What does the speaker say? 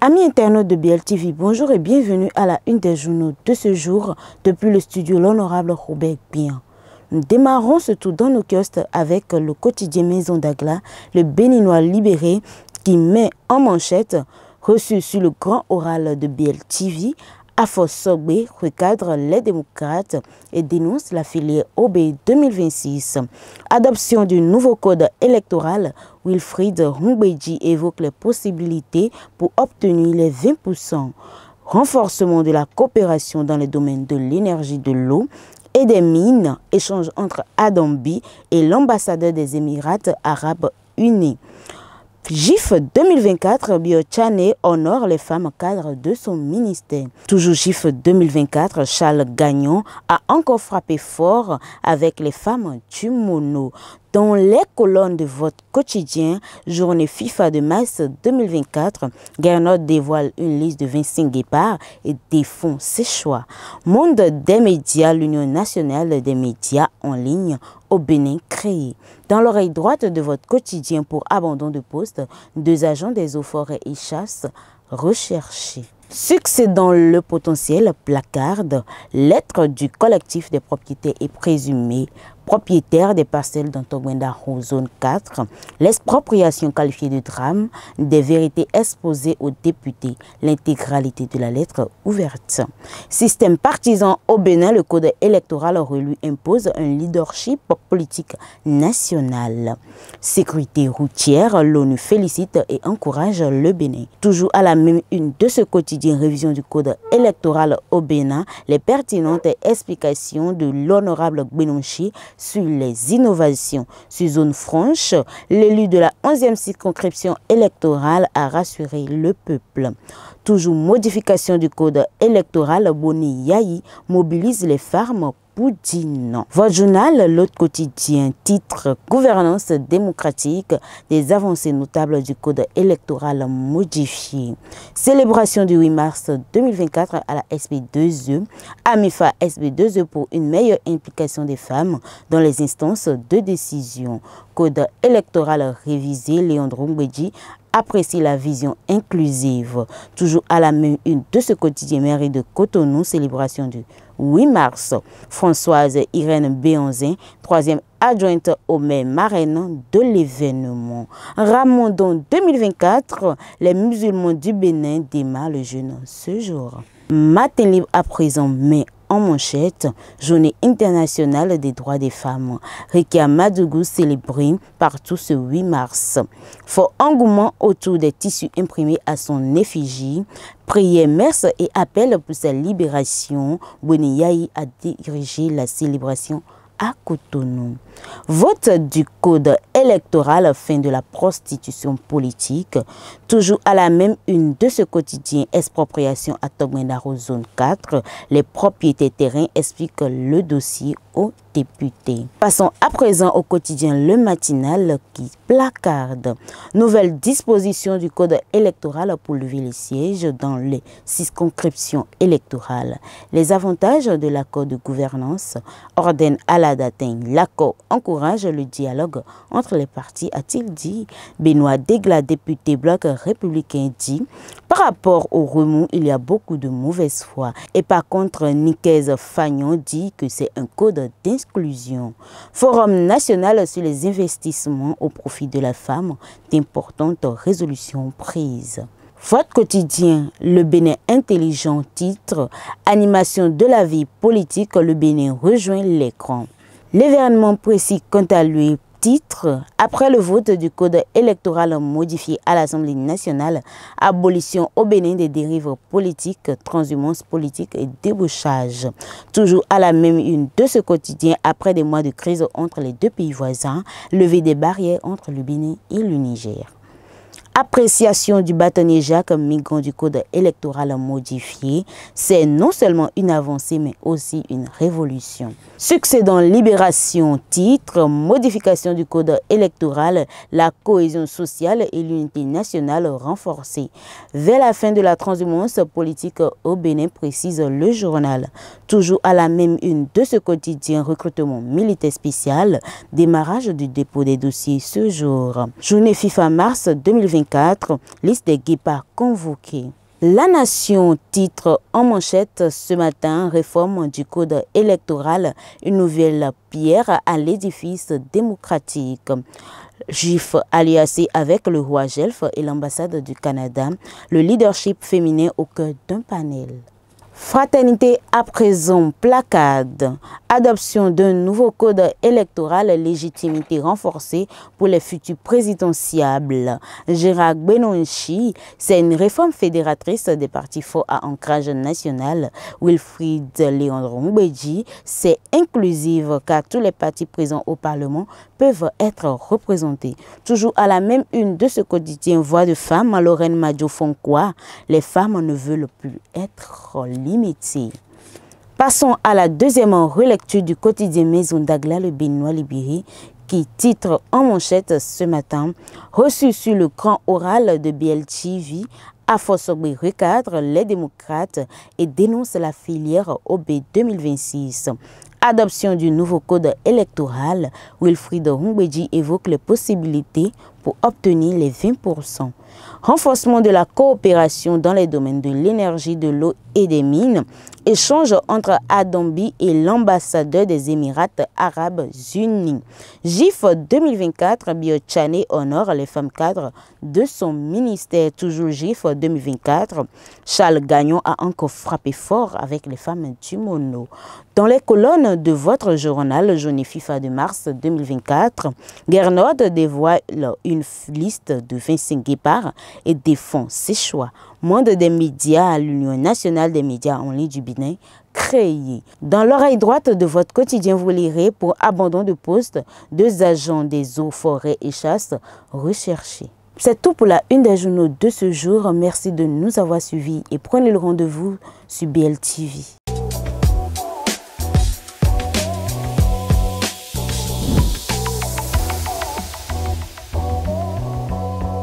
Amis internautes de BLTV, bonjour et bienvenue à la une des journaux de ce jour depuis le studio L'Honorable Robert Bien. Nous démarrons ce tour dans nos kiosques avec le quotidien Maison d'Agla, le Béninois libéré qui met en manchette, reçu sur le grand oral de BLTV, Afos Sogbe recadre les démocrates et dénonce la filière OB 2026. Adoption du nouveau code électoral, Wilfried Rungbeji évoque les possibilités pour obtenir les 20%. Renforcement de la coopération dans les domaines de l'énergie, de l'eau et des mines, échange entre Adambi et l'ambassadeur des Émirats arabes unis. GIF 2024, Biochane honore les femmes cadres de son ministère. Toujours GIF 2024, Charles Gagnon a encore frappé fort avec les femmes du Mono. Dans les colonnes de vote quotidien, journée FIFA de mars 2024, Gernot dévoile une liste de 25 guépards et défend ses choix. Monde des médias, l'Union nationale des médias en ligne au Bénin créée. Dans l'oreille droite de votre quotidien pour abandon de poste, 2 agents des eaux forêts et chasse recherchés. Succès dans le potentiel, placarde, lettre du collectif des propriétaires et présumés propriétaires des parcelles d'Antogwenda en zone 4, l'expropriation qualifiée de drame, des vérités exposées aux députés, l'intégralité de la lettre ouverte. Système partisan au Bénin, le code électoral lui impose un leadership politique national. Sécurité routière, l'ONU félicite et encourage le Bénin. Toujours à la même une de ce quotidien, révision du code électoral au Bénin, les pertinentes explications de l'honorable Gbenomchi sur les innovations. Sur zone franche, l'élu de la 11e circonscription électorale a rassuré le peuple. Toujours modification du code électoral, Boni Yahi mobilise les femmes pour dire non. Votre journal, l'autre quotidien, titre Gouvernance démocratique, des avancées notables du code électoral modifié. Célébration du 8 mars 2024 à la SB2E, AMIFA SB2E pour une meilleure implication des femmes dans les instances de décision. Code électoral révisé, Léandre Rungbeji apprécie la vision inclusive. Toujours à la même une de ce quotidien mairie de Cotonou, célébration du 8 mars. Françoise Irène Béanzin, 3e adjointe au maire marraine de l'événement. Ramadan 2024, les musulmans du Bénin démarrent le jeûne ce jour. Matin libre à présent, mais en manchette, journée internationale des droits des femmes. Rekia Madougou célébrée partout ce 8 mars. Fort engouement autour des tissus imprimés à son effigie. Prière, messe et appel pour sa libération. Boni Yahi a dirigé la célébration à Cotonou. Vote du code électoral, fin de la prostitution politique. Toujours à la même une de ce quotidien, expropriation à Togwendaro zone 4. Les propriétaires terrains expliquent le dossier aux députés. Passons à présent au quotidien Le Matinal qui placarde. Nouvelle disposition du code électoral pour lever les sièges dans les circonscriptions électorales. Les avantages de l'accord de gouvernance ordonnent à la d'atteindre. L'accord encourage le dialogue entre les partis, a-t-il dit. Benoît Degla, député bloc républicain, dit par rapport au remous, il y a beaucoup de mauvaise foi. Et par contre, Nicaise Fagnon dit que c'est un code d'inclusion. Forum national sur les investissements au profit de la femme, d'importantes résolutions prises. Votre quotidien, le Bénin intelligent, titre animation de la vie politique, le Bénin rejoint l'écran. L'événement précis quant à lui, titre après le vote du code électoral modifié à l'Assemblée nationale, abolition au Bénin des dérives politiques, transhumance politique et débauchage. Toujours à la même une de ce quotidien, après des mois de crise entre les deux pays voisins, levée des barrières entre le Bénin et le Niger. Appréciation du bâtonnier Jacques, migrant du code électoral modifié, c'est non seulement une avancée mais aussi une révolution. Succès dans Libération, titre, modification du code électoral, la cohésion sociale et l'unité nationale renforcée. Vers la fin de la transhumance politique au Bénin, précise le journal. Toujours à la même une de ce quotidien, recrutement militaire spécial, démarrage du dépôt des dossiers ce jour. Journée FIFA mars 2024. 2024, liste des guépards convoqués. La Nation titre en manchette ce matin, réforme du code électoral, une nouvelle pierre à l'édifice démocratique. Juif aliasé avec le roi Gelf et l'ambassade du Canada, le leadership féminin au cœur d'un panel. Fraternité à présent, placade. Adoption d'un nouveau code électoral, légitimité renforcée pour les futurs présidentiables. Gérard Benonchi, c'est une réforme fédératrice des partis forts à ancrage national. Wilfried Léon Rombedji, c'est inclusive car tous les partis présents au Parlement peuvent être représentés. Toujours à la même une de ce quotidien Voix de femmes, Lorraine Madjo font quoi? Les femmes ne veulent plus être limitées. Passons à la deuxième relecture du quotidien Maison d'Agla, le Béninois libéré, qui titre en manchette ce matin, reçu sur le grand oral de BLTV, Afosobé recadre les démocrates et dénonce la filière OB 2026. Adoption du nouveau code électoral, Wilfried Rombedji évoque les possibilités pour obtenir les 20%. Renforcement de la coopération dans les domaines de l'énergie, de l'eau et des mines. Échange entre Adambi et l'ambassadeur des Émirats arabes unis. GIF 2024, Biochane honore les femmes cadres de son ministère. Toujours GIF 2024, Charles Gagnon a encore frappé fort avec les femmes du Mono. Dans les colonnes de votre journal, Journée FIFA de mars 2024, Gernot dévoile une liste de 25 guépards et défend ses choix. Monde des médias à l'Union nationale des médias en ligne du Bénin, créé. Dans l'oreille droite de votre quotidien, vous lirez pour abandon de poste, 2 agents des eaux, forêts et chasses recherchés. C'est tout pour la une des journaux de ce jour. Merci de nous avoir suivis et prenez le rendez-vous sur BLTV.